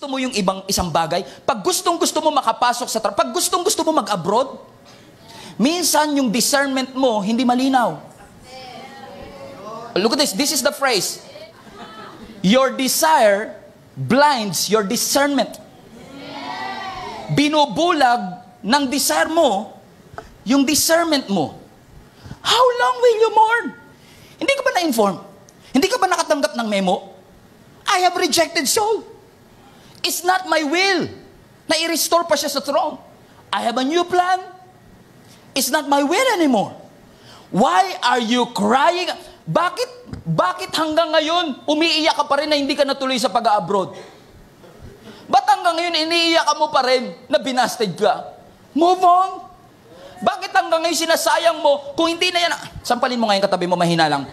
gusto mo yung isang bagay, pag gustong-gusto mo makapasok sa trabaho, pag gustong-gusto mo mag-abroad, minsan yung discernment mo hindi malinaw. Look at this. This is the phrase. Your desire blinds your discernment. Binubulag ng desire mo yung discernment mo. How long will you mourn? Hindi ka ba na-inform? Hindi ka ba nakatanggap ng memo? I have rejected Saul. It's not my will na i-restore pa siya sa throne. I have a new plan. It's not my will anymore. Why are you crying? Bakit hanggang ngayon umiiyak ka pa rin na hindi ka natuloy sa pag-abroad? Ba't hanggang ngayon iniiyak ka mo pa rin na binasted ka? Move on. Bakit hanggang ngayon sinasayang mo kung hindi na yan? Sampalin mo ngayon katabi mo, mahina lang.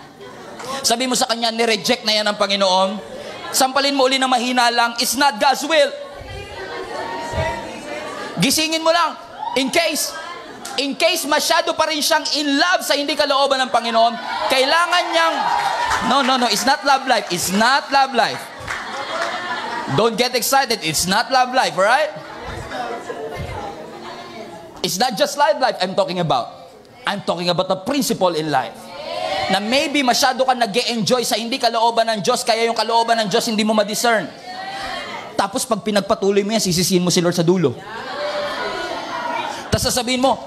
Sabi mo sa kanya, ni-reject na yan ng Panginoon. Sampalin mo uli na mahina lang, it's not God's will. Gisingin mo lang. In case masyado pa rin siyang in love sa hindi kalooban ng Panginoon, kailangan niyang, no, it's not love life. It's not love life. Don't get excited. It's not love life, alright? It's not just life I'm talking about. I'm talking about the principle in life. Na maybe masyado ka nag-e-enjoy sa hindi kalooban ng Diyos, kaya yung kalooban ng Diyos hindi mo ma-discern. Tapos pag pinagpatuloy mo yan, sisisihin mo si Lord sa dulo. Tapos sasabihin mo,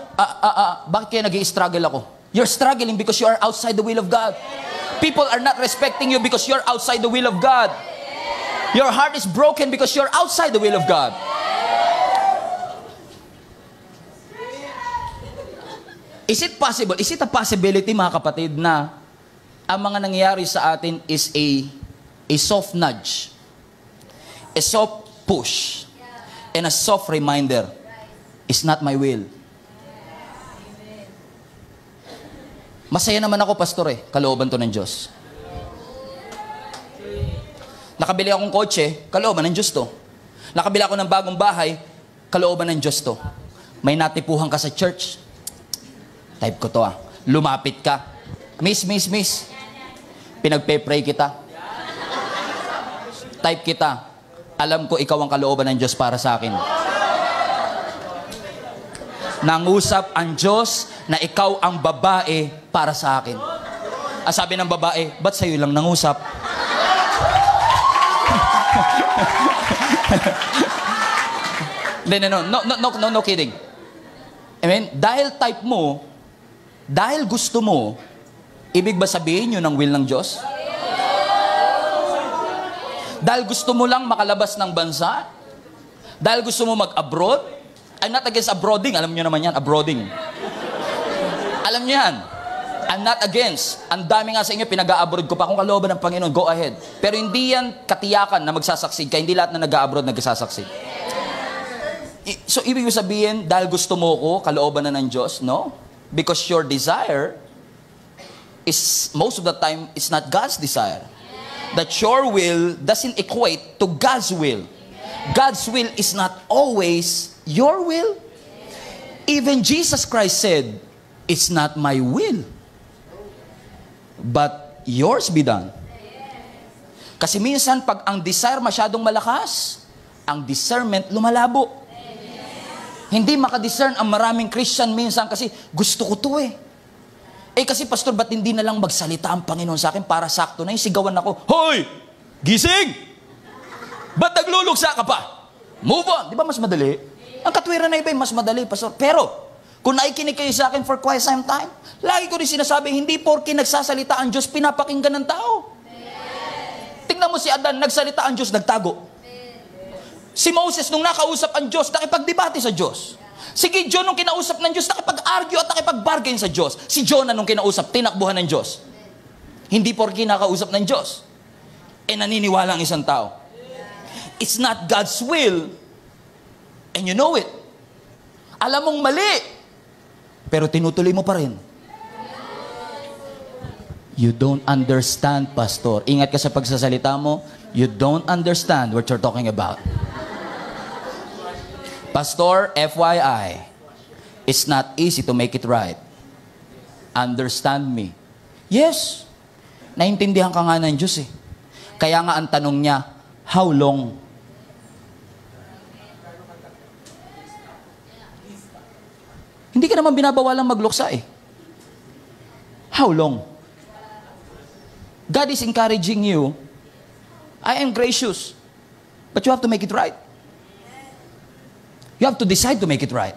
bakit kaya nag-i-struggle ako? You're struggling because you are outside the will of God. People are not respecting you because you're outside the will of God. Your heart is broken because you're outside the will of God. Is it possible? Is it a possibility, mga kapatid, na ang mga nangyayari sa atin is a soft nudge, a soft push, and a soft reminder, it's not my will. Masaya naman ako, pastor, kalooban to ng Diyos. Nakabili akong kotse, kalooban ng Diyos to. Nakabili ako ng bagong bahay, kalooban ng Diyos to. May natipuhan ka sa church, type ko to lumapit ka. Miss. Pinagpe-pray kita. Type kita. Alam ko ikaw ang kalooban ng Diyos para sa akin. Nangusap ang Diyos na ikaw ang babae para sa akin. Sabi ng babae, ba't sa'yo lang nangusap? No kidding. I mean, dahil type mo, dahil gusto mo, ibig ba sabihin yun ang will ng Diyos? Dahil gusto mo lang makalabas ng bansa? Dahil gusto mo mag-abroad? I'm not against abroading. Alam nyo naman yan, abroading. Alam nyo yan. I'm not against. Ang dami nga sa inyo, pinag-a-abroad ko pa. Kung kalooban ng Panginoon, go ahead. Pero hindi yan katiyakan na magsasucceed ka. Hindi lahat na nag-a-abroad nagsusucceed. So, ibig sabihin, dahil gusto mo ko, kalooban na ng Diyos? No. Because your desire is, most of the time, it's not God's desire. That your will doesn't equate to God's will. God's will is not always your will. Even Jesus Christ said, it's not my will, but yours be done. Kasi minsan, pag ang desire masyadong malakas, ang discernment lumalabo. Hindi makadiscern ang maraming Christian minsan kasi gusto ko to kasi pastor, ba't hindi na lang magsalita ang Panginoon sa akin para sakto na yung sigawan ako, hoy! Gising! Ba't nagluluksa ka pa? Move on! Di ba mas madali? Ang katwiran na iba mas madali, pastor. Pero, kung naikinig kayo sa akin for quite some time, lagi ko rin sinasabi, hindi porke nagsasalita ang Diyos, pinapakinggan ng tao. Tingnan mo si Adan, nagsalita ang Diyos, nagtago. Si Moses, nung nakausap ang Diyos, nakipagdebate sa Diyos. Si Gideon, nung kinausap ng Diyos, nakipag-argue at nakipag-bargain sa Diyos. Si Jonah, nung kinausap, tinakbuhan ng Diyos. Hindi porke nakausap ng Diyos. Naniniwala ang isang tao. It's not God's will, and you know it. Alam mong mali, pero tinutuloy mo pa rin. You don't understand, pastor. Ingat ka sa pagsasalita mo. You don't understand what you're talking about. Pastor, FYI, it's not easy to make it right. Understand me. Yes, naintindihan ka nga ng Diyos Kaya nga ang tanong niya, how long Hindi ka naman binabawalang magluksa eh. How long? God is encouraging you. I am gracious. But you have to make it right. You have to decide to make it right.